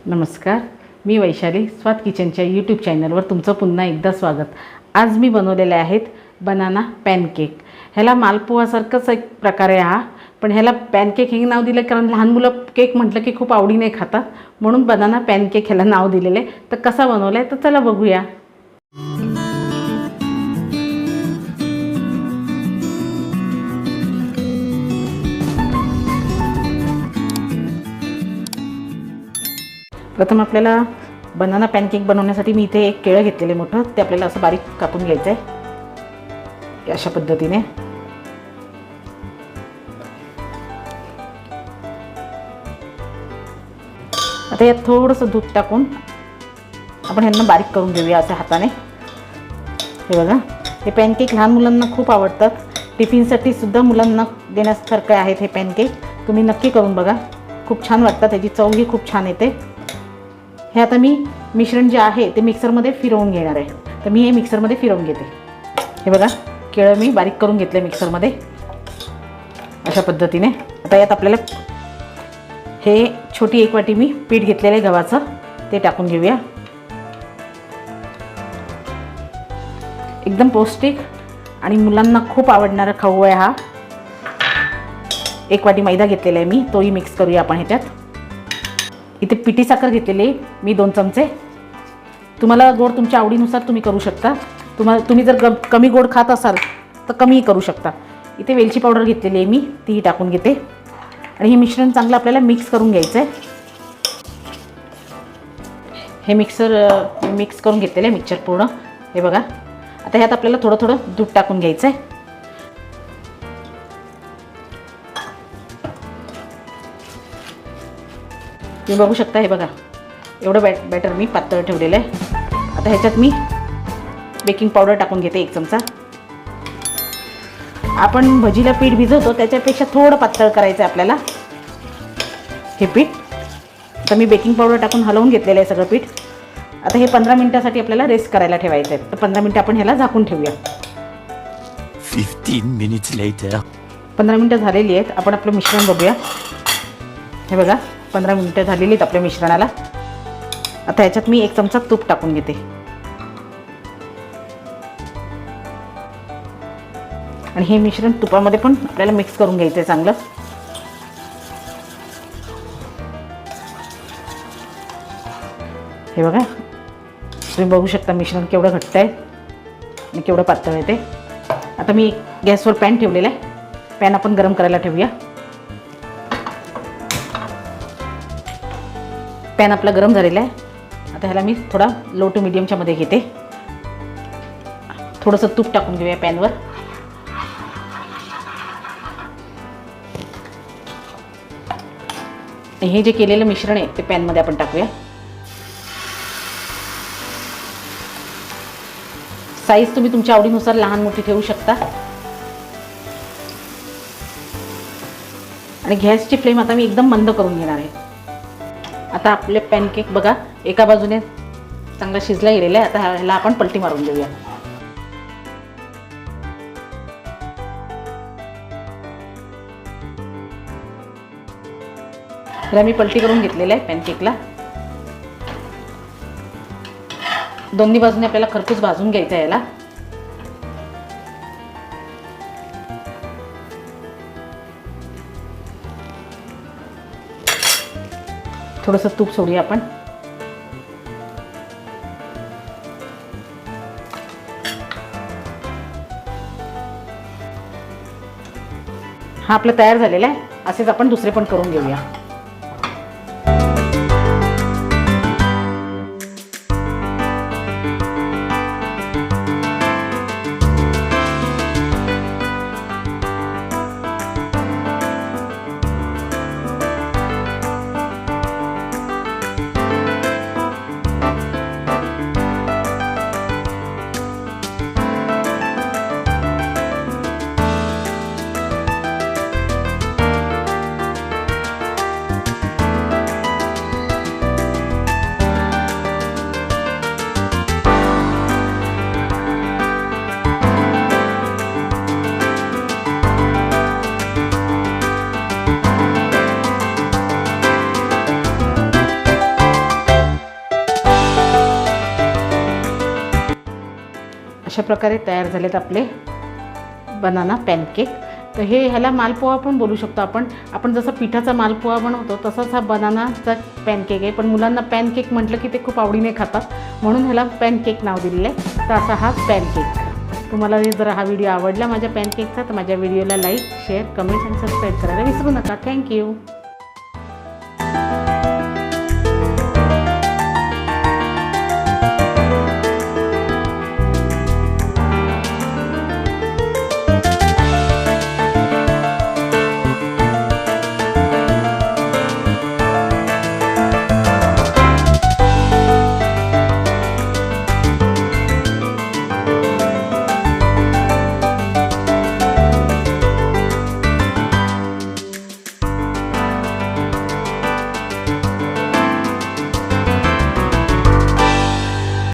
नमस्कार, मी वैशाली स्वाद किचनच्या यूट्यूब चॅनलवर तुमचं पुन्हा एकदा स्वागत। आज मी बनवलेले आहेत बनाना पॅनकेक। ह्याला मालपोहासारखंच एक प्रकार आहे हा, पण ह्याला पॅनकेक हे नाव दिलं कारण लहान मुलं केक म्हटलं की खूप आवडीने खातात, म्हणून बनाना पॅनकेक ह्याला नाव दिलेले। तर कसा बनवलाय तर चला बघूया। प्रथम आपल्याला बनाना पॅनकेक बनवण्यासाठी मी इथे एक केळं घेतलेले मोठं, ते आपल्याला असं बारीक कापून घ्यायचं आहे अशा पद्धतीने। आता यात थोडंसं दूध टाकून आपण ह्यांना बारीक करून घेऊया अशा हाताने। हे बघा, हे पॅनकेक लहान मुलांना खूप आवडतात, टिफिनसाठी सुद्धा मुलांना देण्यासारखे आहेत हे पॅनकेक। तुम्ही नक्की करून बघा, खूप छान वाटतात, त्याची चवही खूप छान येते। हे आता मी मिश्रण जे आहे ते मिक्सरमध्ये फिरवून घेणार आहे, तर मी हे मिक्सरमध्ये फिरवून घेते। हे बघा, केळं मी बारीक करून घेतले मिक्सरमध्ये अशा पद्धतीने। आता यात आपल्याला हे छोटी एक वाटी मी पीठ घेतलेलं आहे गव्हाचं, ते टाकून घेऊया। एकदम पौष्टिक आणि मुलांना खूप आवडणारा खाऊ आहे हा। एक वाटी मैदा घेतलेला आहे मी, तोही मिक्स करूया आपण ह्याच्यात। इथे पिठी साखर घेतलेली मी 2 चमचे। तुम्हाला गोड तुमच्या आवडीनुसार तुम्ही करू शकता, तुम्ही जर कमी गोड खात असाल तर कमीही करू शकता। इथे वेलची पावडर घेतलेली आहे मी, तीही टाकून घेते आणि हे मिश्रण चांगलं आपल्याला मिक्स करून घ्यायचं आहे। हे मिक्स करून घेतलेलं आहे मिक्सर पूर्ण। हे बघा, आता ह्यात आपल्याला थोडं थोडं दूध टाकून घ्यायचं आहे। तुम्ही बघू शकता, हे बघा एवढं बॅटर मी पातळ ठेवलेलं आहे। आता ह्याच्यात मी बेकिंग पावडर टाकून घेते 1 चमचा। आपण भजीला पीठ भिजवतो त्याच्यापेक्षा थोडं पातळ करायचं आहे आपल्याला हे पीठ। तर मी बेकिंग पावडर टाकून हलवून घेतलेलं आहे सगळं पीठ। आता हे 15 मिनिटासाठी आपल्याला रेस्ट करायला ठेवायचं आहे, तर 15 मिनिटं आपण ह्याला झाकून ठेवूया। 15 minutes later 15 मिनिटं झालेली आहेत, आपण आपलं मिश्रण बघूया। हे बघा, 15 मिनिटं झालेली आहेत आपल्या मिश्रणाला। आता ह्याच्यात मी 1 चमचा तूप टाकून घेते आणि हे मिश्रण तुपामध्ये पण आपल्याला मिक्स करून घ्यायचं आहे चांगलं। हे बघा, तुम्ही बघू शकता मिश्रण केवढं घट्ट आहे आणि केवढं पातळ आहे ते। आता मी गॅसवर पॅन ठेवलेला आहे, पॅन आपण गरम करायला ठेवूया। पॅन आपला गरम झालेला आहे। आता ह्याला मी थोडा लो टू मीडियमच्या मध्ये घेते। थोडंसं तूप टाकून घेऊया पॅनवर। हे जे केलेलं मिश्रण आहे ते पॅनमध्ये आपण टाकूया। साईज तुम्ही तुमच्या आवडीनुसार लहान मोठी ठेवू शकता आणि गॅसची फ्लेम आता मी एकदम मंद करून घेणार आहे। आता आपले पॅनकेक बघा एका बाजूने चांगला शिजला गेलेला आहे। आता ह्याला आपण पलटी मारून घेऊया। ह्याला मी पलटी करून घेतलेलं आहे पॅनकेकला। दोन्ही बाजूने आपल्याला खरपूस भाजून घ्यायचं आहे याला। थोडंसं तूप सोडूया आपण। हा आपला तयार झालेला आहे, असेच आपण दुसरे पण करून घेऊया। अशा प्रकारे तयार झालेत आपले बनाना पॅनकेक. तर ह्याला मालपोहा पण बोलू शकतो आपण जसं पिठाचा मालपोहा बनवतो तसाच हा बनानाचा पॅनकेक आहे. पण मुलांना पॅनकेक म्हटलं की ते खूप आवडीने खातात, म्हणून ह्याला पॅनकेक नाव दिलेलं आहे. तर असा हा पॅनकेक. तुम्हाला जर हा व्हिडिओ आवडला माझ्या पॅनकेकचा तर माझ्या व्हिडिओला लाईक, शेअर, कमेंट्स आणि सबस्क्राईब करायला विसरू नका. थँक्यू.